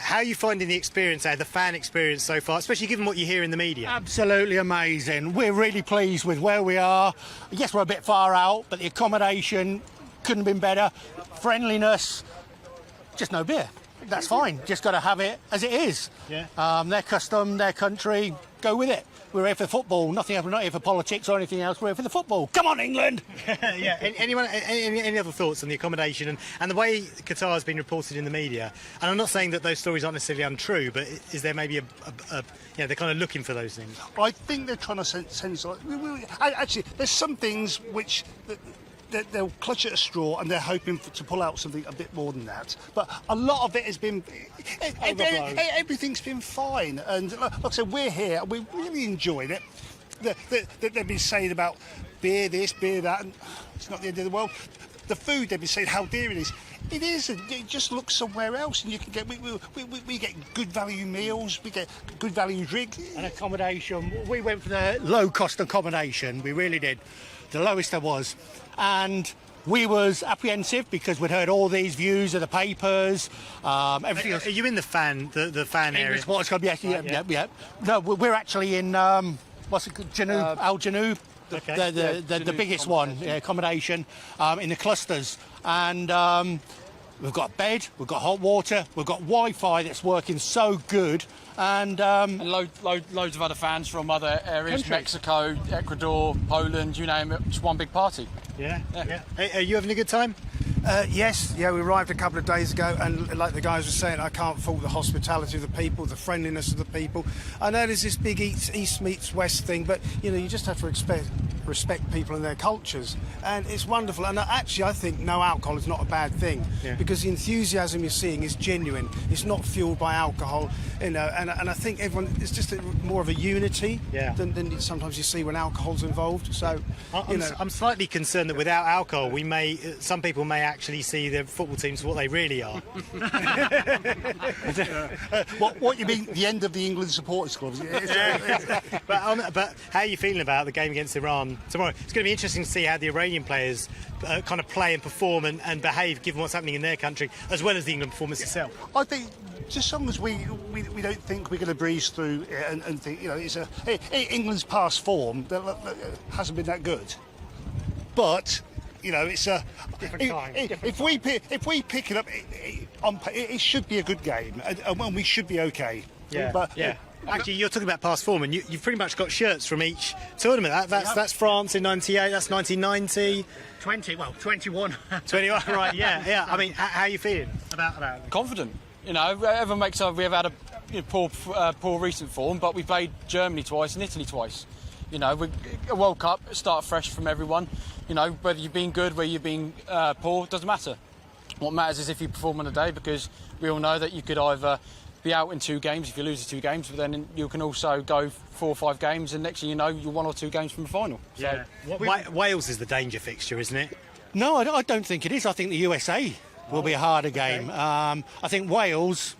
How are you finding the experience, the fan experience so far, especially given what you hear in the media? Absolutely amazing. We're really pleased with where we are. Yes, we're a bit far out, but the accommodation couldn't have been better. Friendliness, just no beer. That's fine. Just got to have it as it is. Yeah. Their custom, their country, go with it. We're here for football. We're not here for politics or anything else. We're here for the football. Come on, England! Yeah. Any other thoughts on the accommodation and the way Qatar has been reported in the media? And I'm not saying that those stories aren't necessarily untrue, but is there maybe they're kind of looking for those things? I think they're trying to censor. Actually, there's some things which they'll clutch at a straw and they're hoping to pull out something a bit more than that. But a lot of it has been... everything's been fine. And like I said, we're here. We really enjoyed it. They've been saying about beer this, beer that, and it's not the end of the world. The food, they've been saying how dear it is. It isn't. It just look somewhere else, and you can get we get good value meals, we get good value drink and accommodation. We went for the low cost accommodation. We really did, the lowest there was, and we was apprehensive because we'd heard all these views of the papers, everything else. Are you in the fan area? Sports Club, yes, yeah. No, we're actually in what's it called? Janub, Al Janub. Okay. The biggest one, accommodation, in the clusters. And we've got a bed, we've got hot water, we've got Wi-Fi that's working so good. And loads of other fans from other areas, countries. Mexico, Ecuador, Poland, you name it, just one big party. Yeah. Are you having a good time? Yes, we arrived a couple of days ago, and like the guys were saying, I can't fault the hospitality of the people, the friendliness of the people. I know there's this big East meets West thing, but you just have to respect people and their cultures, and it's wonderful. And actually, I think no alcohol is not a bad thing, because the enthusiasm you're seeing is genuine. It's not fueled by alcohol, and I think everyone, it's just more of a unity than sometimes you see when alcohol's involved. So I'm slightly concerned that without alcohol, some people may actually see the football teams for what they really are. What you mean, the end of the England supporters club? But how are you feeling about the game against Iran tomorrow? It's going to be interesting to see how the Iranian players kind of play and perform and behave given what's happening in their country, as well as the England performance itself. I think just as long as we don't think we're going to breeze through it and think, it's England's past form that hasn't been that good. But it's a different time. If we pick it up, it should be a good game, and we should be okay. Actually, you're talking about past form, and you've pretty much got shirts from each tournament. That's France in '98. That's 1990. 21. 21, right? Yeah. I mean, how are you feeling about it? Confident. Everyone makes up. We've had a poor recent form, but we played Germany twice and Italy twice. A World Cup, start fresh from everyone. Whether you've been good, whether you've been poor, doesn't matter. What matters is if you perform on the day, because we all know that you could either be out in 2 games if you lose the 2 games, but then you can also go 4 or 5 games, and next thing you know, you're 1 or 2 games from the final. Yeah. Wales is the danger fixture, isn't it? No, I don't think it is. I think the USA will be a harder game. I think Wales,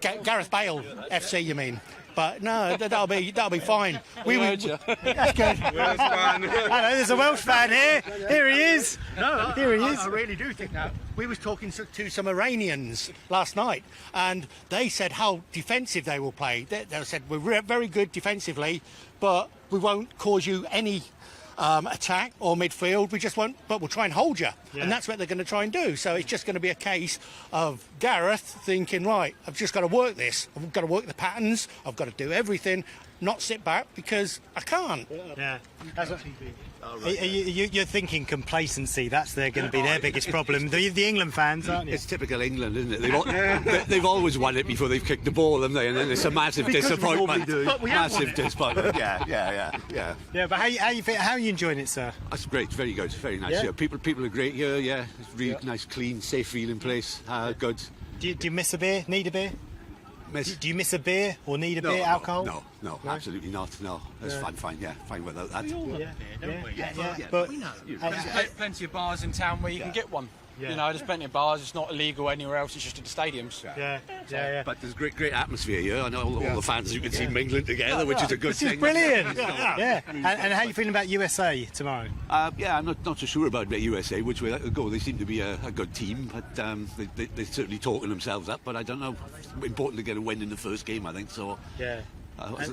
Gareth Bale FC, you mean? But no, that'll be fine. That's good. Hello, there's a Welsh fan here. Here he is. Here he is. I really do think that. We was talking to some Iranians last night, and they said how defensive they will play. They said we're very good defensively, but we won't cause you any attack or midfield. We just won't, but we'll try and hold you. And that's what they're going to try and do. So it's just going to be a case of Gareth thinking, right, I've just got to work this. I've got to work the patterns. I've got to do everything, not sit back because I can't. Yeah. You're thinking complacency. That's going to be their biggest problem. The England fans, aren't you? It's typical England, isn't it? They've always won it before they've kicked the ball, haven't they? And then it's a massive disappointment. Massive disappointment. Yeah. Yeah, but how are you enjoying it, sir? That's great. Very good. Very nice. Yeah. People are great here. Yeah, it's really nice, clean, safe feeling place. Good. Do you miss a beer? Need a beer? Do you miss a beer or need a beer? Alcohol? No, absolutely not. No, it's fine. Yeah, fine without that. We all love beer, don't we? But we know. There's plenty of bars in town where you can get one. Yeah. You know, there's plenty of bars. It's not illegal anywhere else. It's just at the stadiums. Yeah. But there's great atmosphere here. I know all the fans, you can see mingling together, which is a good This is thing. brilliant. Yeah. And how are you feeling about USA tomorrow? Yeah, I'm not so sure about the USA, which way that could go. They seem to be a good team, but they're certainly talking themselves up. But I don't know. It's important to get a win in the first game, I think. So Yeah.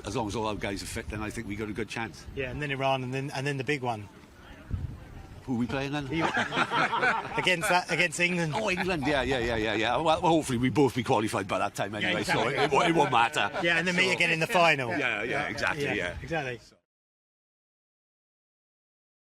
as long as all our guys are fit, then I think we got a good chance. Yeah, and then Iran, and then the big one. Who are we playing then? against England. Oh, England, yeah. Well, hopefully we both be qualified by that time anyway, exactly. so it won't matter. Yeah, and then meet again in the final. Yeah, exactly. Exactly.